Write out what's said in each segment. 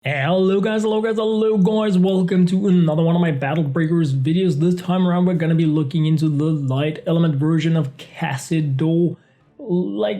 Hello guys, welcome to another one of my Battle Breakers videos. This time around we're gonna be looking into the light element version of Kassidor. Like,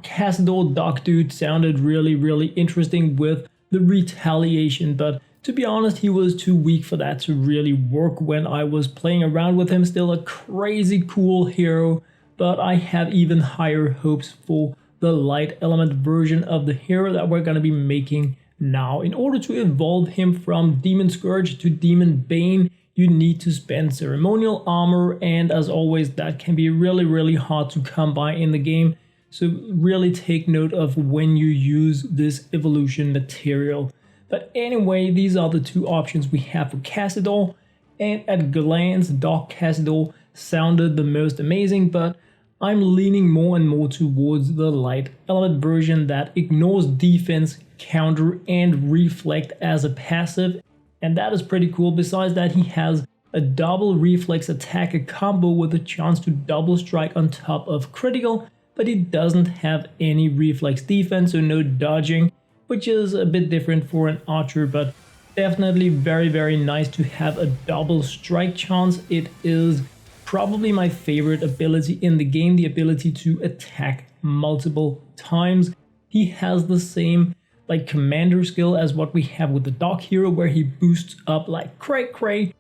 Kassidor Doc Dude sounded really interesting with the retaliation, but to be honest he was too weak for that to really work when I was playing around with him. Still a crazy cool hero, but I have even higher hopes for the light element version of the hero that we're gonna be making now. In order to evolve him from Demon Scourge to Demonbane, you need to spend ceremonial armor, and as always that can be really hard to come by in the game, so really take note of when you use this evolution material. But anyway, these are the two options we have for Kassidor, and at glance Dark Kassidor sounded the most amazing, but I'm leaning more and more towards the light element version that ignores defense, counter, and reflect as a passive, and that is pretty cool. Besides that, he has a double reflex attacker combo with a chance to double strike on top of critical, but he doesn't have any reflex defense, so no dodging, which is a bit different for an archer, but definitely very nice to have a double strike chance. It is probably my favorite ability in the game, the ability to attack multiple times. He has the same like commander skill as what we have with the Dark Hero, where he boosts up like cray,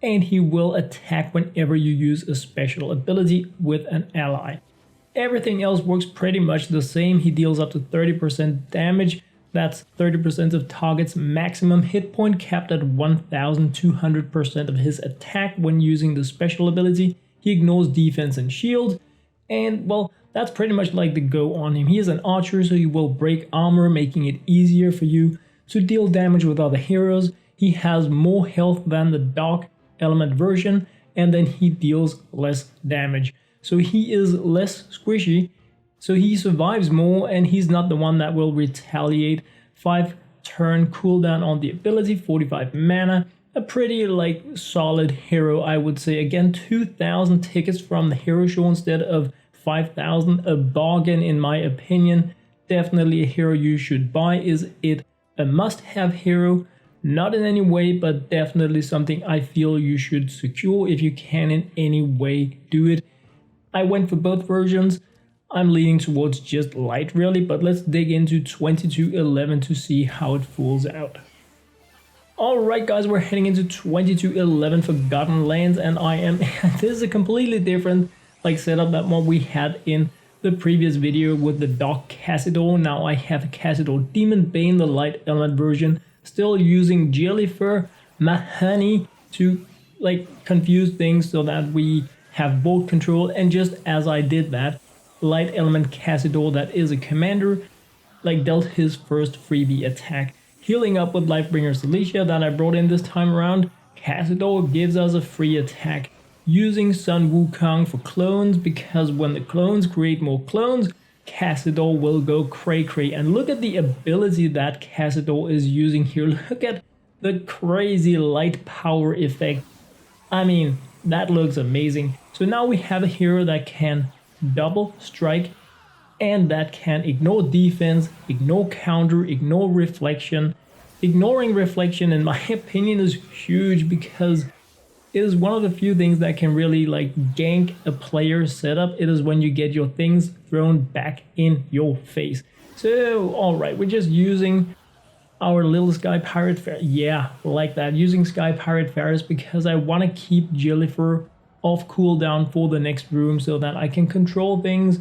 and he will attack whenever you use a special ability with an ally. Everything else works pretty much the same. He deals up to 30% damage. That's 30% of target's maximum hit point, capped at 1200% of his attack when using the special ability. He ignores defense and shield, and well, that's pretty much like the go on him. He is an archer, so he will break armor, making it easier for you to deal damage with other heroes. He has more health than the dark element version, and then he deals less damage. So he is less squishy, so he survives more, and he's not the one that will retaliate. 5 turn cooldown on the ability, 45 mana. A pretty like solid hero, I would say. Again, 2,000 tickets from the hero show instead of 5,000, a bargain in my opinion. Definitely a hero you should buy. Is it a must-have hero? Not in any way, but definitely something I feel you should secure if you can in any way do it. I went for both versions. I'm leaning towards just light really, but let's dig into 2211 to see how it falls out. Alright guys, we're heading into 2211 Forgotten Lands, and this is a completely different like setup than what we had in the previous video with the Dark Kassidor. Now I have Kassidor Demonbane, the light element version, still using Jellyfur Mahoney to like confuse things so that we have board control, and just as I did that, light element Kassidor, that is a commander, like dealt his first freebie attack. Healing up with Lifebringer Celicia that I brought in this time around, Kassidor gives us a free attack using Sun Wukong for clones, because when the clones create more clones, Kassidor will go cray. And look at the ability that Kassidor is using here. Look at the crazy light power effect. I mean, that looks amazing. So now we have a hero that can double strike, and that can ignore defense, ignore counter, ignore reflection. Ignoring reflection in my opinion is huge, because it is one of the few things that can really like gank a player setup. It is when you get your things thrown back in your face. So alright, we're just using our little Sky Pirate Ferris. Yeah, like that, using Sky Pirate Ferris because I want to keep Jellyfur off cooldown for the next room so that I can control things,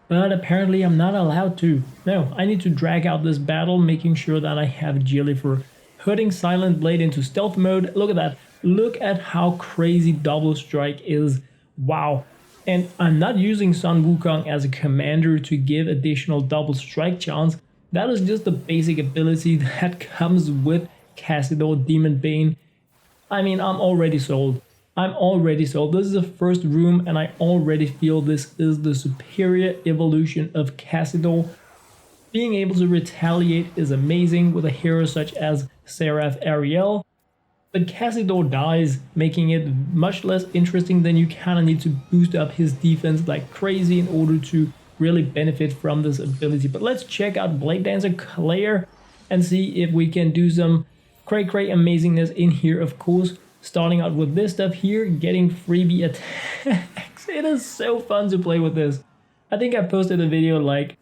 but apparently I'm not allowed to. No, I need to drag out this battle, making sure that I have Jellyfur putting Silent Blade into stealth mode. Look at that. Look at how crazy double strike is. Wow. And I'm not using Sun Wukong as a commander to give additional double strike chance. That is just the basic ability that comes with Kassidor Demonbane. I mean, I'm already sold. This is the first room, and I already feel this is the superior evolution of Kassidor. Being able to retaliate is amazing with a hero such as Seraph Ariel, but Kassidor dies, making it much less interesting. Then you kind of need to boost up his defense like crazy in order to really benefit from this ability. But let's check out Blade Dancer Claire. and see if we can do some cray amazingness in here, of course. Starting out with this stuff here, getting freebie attacks. It is so fun to play with this. I think I posted a video like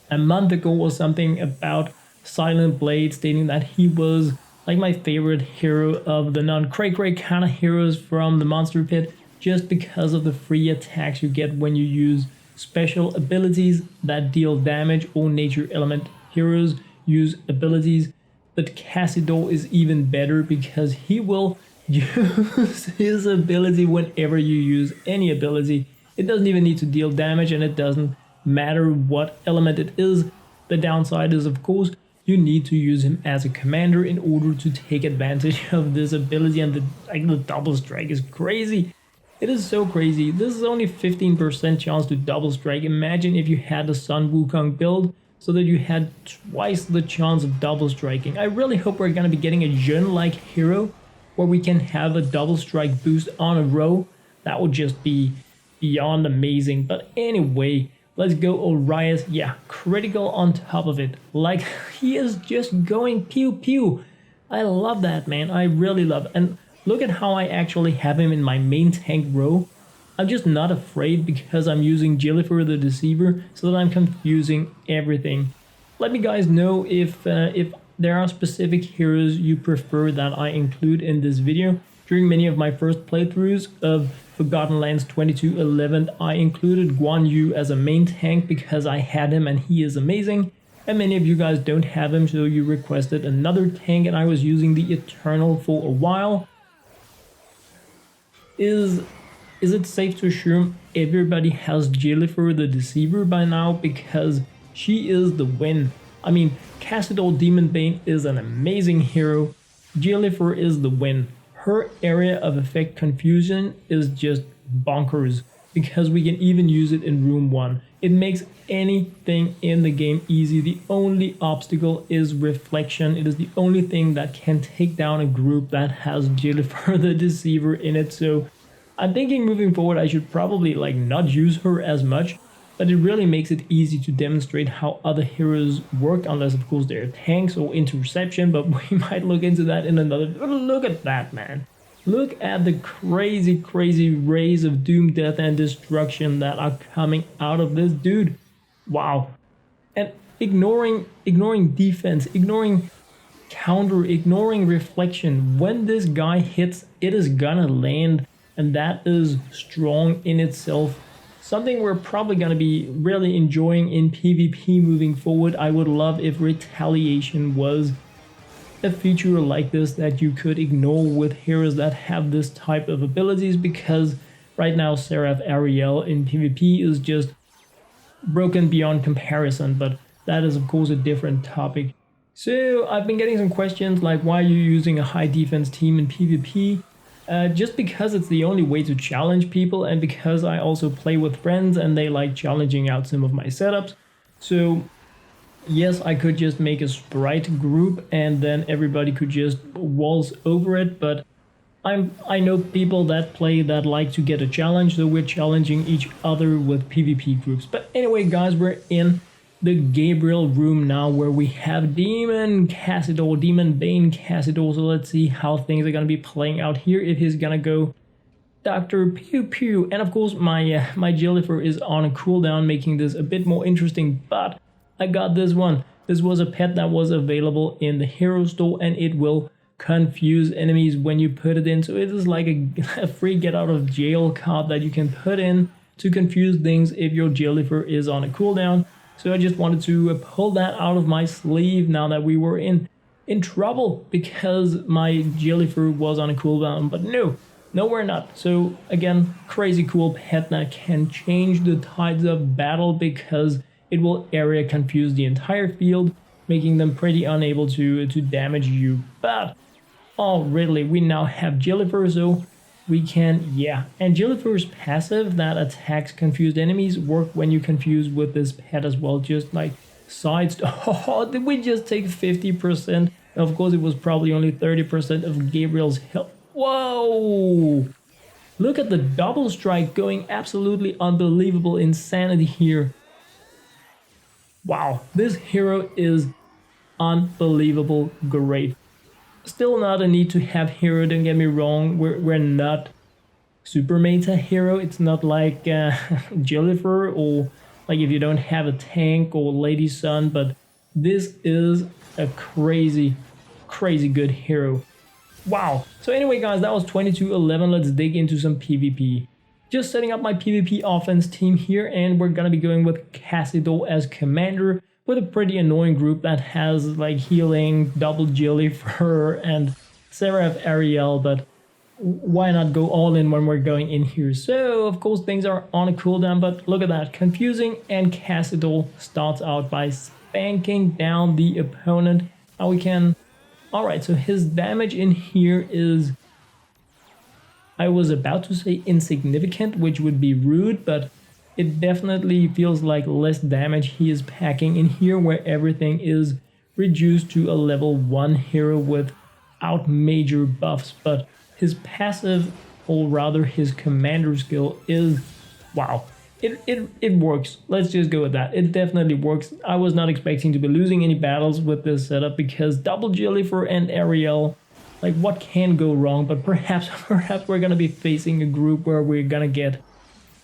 a month ago or something about Silent Blade, stating that he was like my favorite hero of the non-cray kind of heroes from the monster pit, just because of the free attacks you get when you use special abilities that deal damage. Or nature element heroes use abilities, but Kassidor is even better because he will use his ability whenever you use any ability. It doesn't even need to deal damage, and it doesn't matter what element it is. The downside is, of course, you need to use him as a commander in order to take advantage of this ability, and the double strike is crazy. It is so crazy. This is only 15% chance to double strike. Imagine if you had the Sun Wukong build so that you had twice the chance of double striking. I really hope we're gonna be getting a Jun-like hero where we can have a double strike boost on a row. That would just be beyond amazing. But anyway, let's go Orias. Yeah, critical on top of it. Like, he is just going pew pew. I love that, man. I really love it. And look at how I actually have him in my main tank row. I'm just not afraid because I'm using Jellyfur the Deceiver, so that I'm confusing everything. Let me guys know if there are specific heroes you prefer that I include in this video. During many of my first playthroughs of Forgotten Lands 2211, I included Guan Yu as a main tank because I had him and he is amazing. And many of you guys don't have him, so you requested another tank, and I was using the Eternal for a while. Is it safe to assume everybody has Jellyfur the Deceiver by now? Because she is the win. I mean, Kassidor Demonbane is an amazing hero. Jellyfur is the win. Her area of effect confusion is just bonkers, because we can even use it in room 1. It makes anything in the game easy. The only obstacle is reflection. It is the only thing that can take down a group that has Jellyfur the Deceiver in it. So I'm thinking moving forward I should probably like not use her as much, but it really makes it easy to demonstrate how other heroes work, unless of course they're tanks or interception, but we might look into that in another. Look at that, man. Look at the crazy rays of doom, death and destruction that are coming out of this dude. Wow. And ignoring defense, ignoring counter, ignoring reflection. When this guy hits, it is gonna land, and that is strong in itself. Something we're probably going to be really enjoying in PvP moving forward. I would love if retaliation was a feature like this that you could ignore with heroes that have this type of abilities, because right now Seraph Ariel in PvP is just broken beyond comparison, but that is of course a different topic. So I've been getting some questions like, why are you using a high defense team in PvP? Just because it's the only way to challenge people, and because I also play with friends and they like challenging out some of my setups. So yes, I could just make a sprite group and then everybody could just waltz over it, but I know people that play that like to get a challenge, so we're challenging each other with PvP groups. But anyway guys, we're in the Gabriel room now, where we have Kassidor Demonbane Kassidor. So let's see how things are gonna be playing out here, if he's gonna go Dr. Pew Pew. And of course my Jellyfur is on a cooldown, making this a bit more interesting, but I got this one. This was a pet that was available in the hero store, and it will confuse enemies when you put it in. So it is like a free get out of jail card that you can put in to confuse things if your Jellyfur is on a cooldown. So I just wanted to pull that out of my sleeve now that we were in trouble, because my Jellyfur was on a cooldown. But no, we're not. So again, crazy cool pet that can change the tides of battle, because it will area confuse the entire field, making them pretty unable to damage you. But already we now have Jellyfur, so we can, yeah. And Jellyfur's passive that attacks confused enemies work when you confuse with this pet as well, just like sides. Oh, did we just take 50%? Of course, it was probably only 30% of Gabriel's health. Whoa! Look at the double strike going absolutely unbelievable insanity here. Wow, this hero is unbelievable great. Still not a need to have hero, don't get me wrong, we're not super meta hero. It's not like Jellifer, or like if you don't have a tank or Lady Sun, but this is a crazy good hero. Wow. So anyway guys, that was 22-11. Let's dig into some PvP. Just setting up my PvP offense team here, and we're gonna be going with Kassidor as commander, with a pretty annoying group that has like healing, double Jellifer, and Seraph Ariel, but why not go all in when we're going in here? So of course things are on a cooldown, but look at that, confusing, and Kassidor starts out by spanking down the opponent. Now we can, alright, so his damage in here is, I was about to say insignificant, which would be rude, but it definitely feels like less damage he is packing in here, where everything is reduced to a level 1 hero without major buffs. But his passive, or rather his commander skill, is, wow, it works. Let's just go with that. It definitely works. I was not expecting to be losing any battles with this setup, because double Jellifer and Ariel, like what can go wrong? But perhaps we're gonna be facing a group where we're gonna get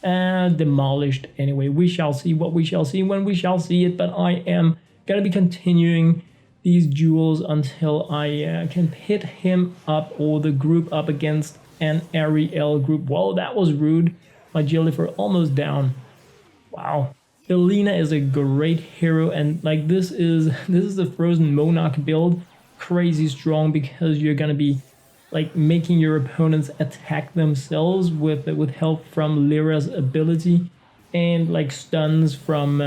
demolished. Anyway, we shall see what we shall see when we shall see it, but I am gonna be continuing these duels until I can hit him up, or the group up, against an Ariel group. Whoa, that was rude. My Jellifer almost down. Wow. Elena is a great hero, and like this is the Frozen Monarch build. Crazy strong, because you're gonna be like making your opponents attack themselves with help from Lyra's ability, and like stuns from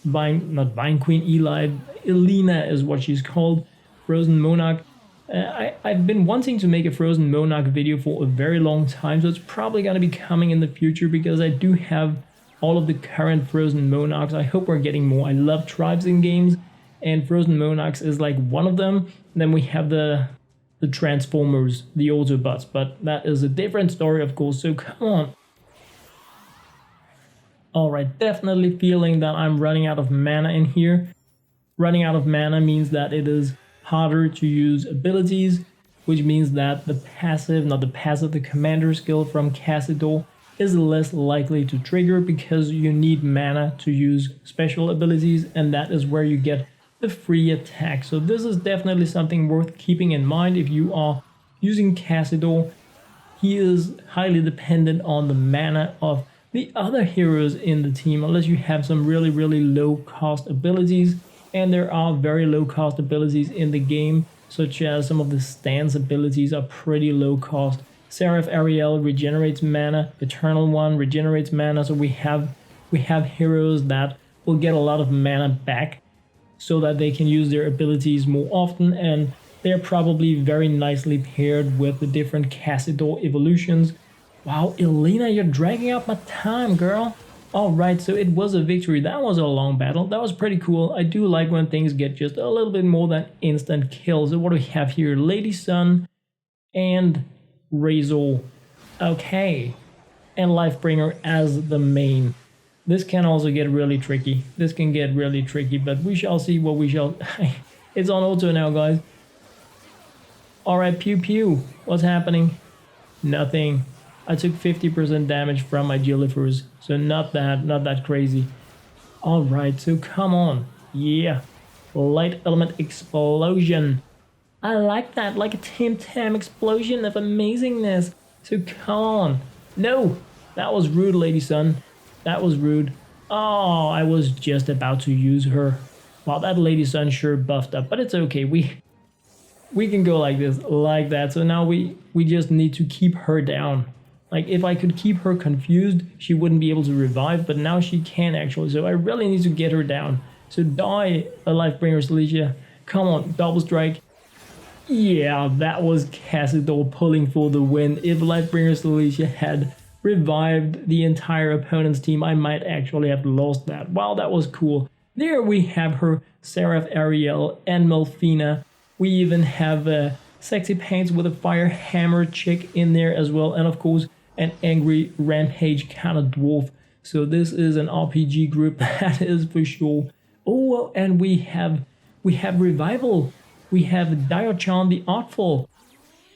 Vine Queen Eli. Elena is what she's called, Frozen Monarch. I've been wanting to make a Frozen Monarch video for a very long time, so it's probably gonna be coming in the future, because I do have all of the current Frozen Monarchs. I hope we're getting more. I love tribes in games, and Frozen Monarchs is like one of them. And then we have the Transformers, the Autobots, but that is a different story, of course, so come on. Alright, definitely feeling that I'm running out of mana in here. Running out of mana means that it is harder to use abilities, which means that the commander skill from Kassidor is less likely to trigger, because you need mana to use special abilities, and that is where you get the free attack. So this is definitely something worth keeping in mind if you are using Kassidor. He is highly dependent on the mana of the other heroes in the team, unless you have some really low cost abilities, and there are very low cost abilities in the game, such as some of the stance abilities are pretty low cost. Seraph Ariel regenerates mana, Eternal One regenerates mana, so we have heroes that will get a lot of mana back, so that they can use their abilities more often, and they're probably very nicely paired with the different Kassidor evolutions. Wow, Elena, you're dragging out my time, girl. Alright, so it was a victory. That was a long battle. That was pretty cool. I do like when things get just a little bit more than instant kills. So what do we have here? Lady Sun and Razor. Okay. And Lifebringer as the main. This can also get really tricky. This can get really tricky, but we shall see what we shall... It's on auto now, guys. Alright, pew pew. What's happening? Nothing. I took 50% damage from my Jellifers, so not that crazy. Alright, so come on. Yeah. Light element explosion. I like that, like a Tim Tam explosion of amazingness. So come on. No! That was rude, Lady Sun. That was rude. Oh, I was just about to use her. Wow, that Lady Sun sure buffed up, but it's okay. We can go like this, like that. So now we just need to keep her down. Like, if I could keep her confused, she wouldn't be able to revive, but now she can actually. So I really need to get her down. So die, a Lifebringer Celicia. Come on, double strike. Yeah, that was Kassidor pulling for the win. If Lifebringer Celicia had revived the entire opponent's team, I might actually have lost that. Wow, that was cool. There we have her, Seraph Ariel and Melfina. We even have Sexy Pants with a Fire Hammer chick in there as well, and of course an angry rampage kind of dwarf. So this is an RPG group, that is for sure. Oh, and we have We have Revival. We have Diochan the Artful.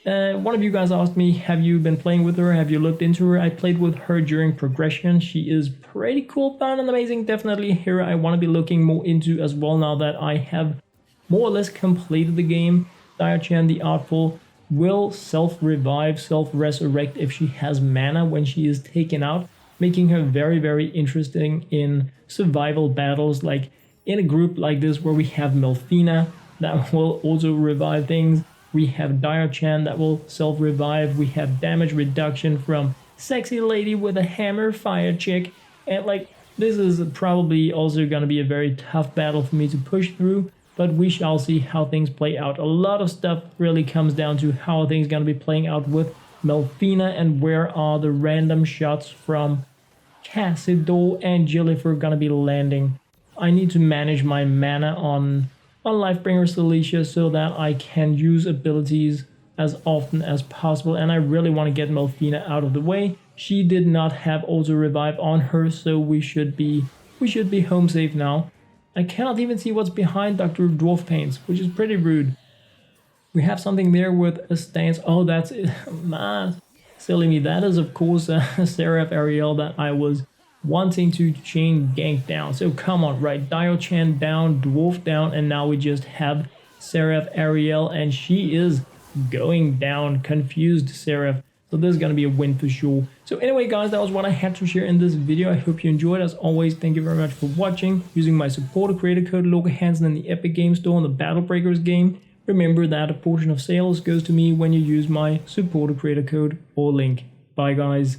One of you guys asked me, have you been playing with her? Have you looked into her? I played with her during progression. She is pretty cool, fun, and amazing. Definitely a hero I want to be looking more into as well now that I have more or less completed the game. Diochan the Artful will self-revive, self-resurrect if she has mana when she is taken out, making her very, very interesting in survival battles, like in a group like this where we have Melfina that will also revive things. We have Diochan that will self-revive. We have damage reduction from Sexy Lady with a Hammer Fire Chick. And like, this is probably also going to be a very tough battle for me to push through, but we shall see how things play out. A lot of stuff really comes down to how things going to be playing out with Melfina and where are the random shots from Kassidor and Jillifer going to be landing. I need to manage my mana on Lifebringer Celicia so that I can use abilities as often as possible, and I really want to get Melfina out of the way. She did not have auto revive on her, so we should be home safe now. I cannot even see what's behind Dr. Dwarfpaints, which is pretty rude. We have something there with a stance. Oh, that's it. Man, silly me. That is of course Seraph Ariel that I was wanting to chain gank down. So come on, right? Diochan down, Dwarf down, and now we just have Seraph Ariel, and she is going down. Confused Seraph. So this is going to be a win for sure. So anyway, guys, that was what I had to share in this video. I hope you enjoyed. As always, thank you very much for watching. Using my supporter creator code Logan Hansen in the Epic Game Store on the Battle Breakers game. Remember that a portion of sales goes to me when you use my supporter creator code or link. Bye, guys.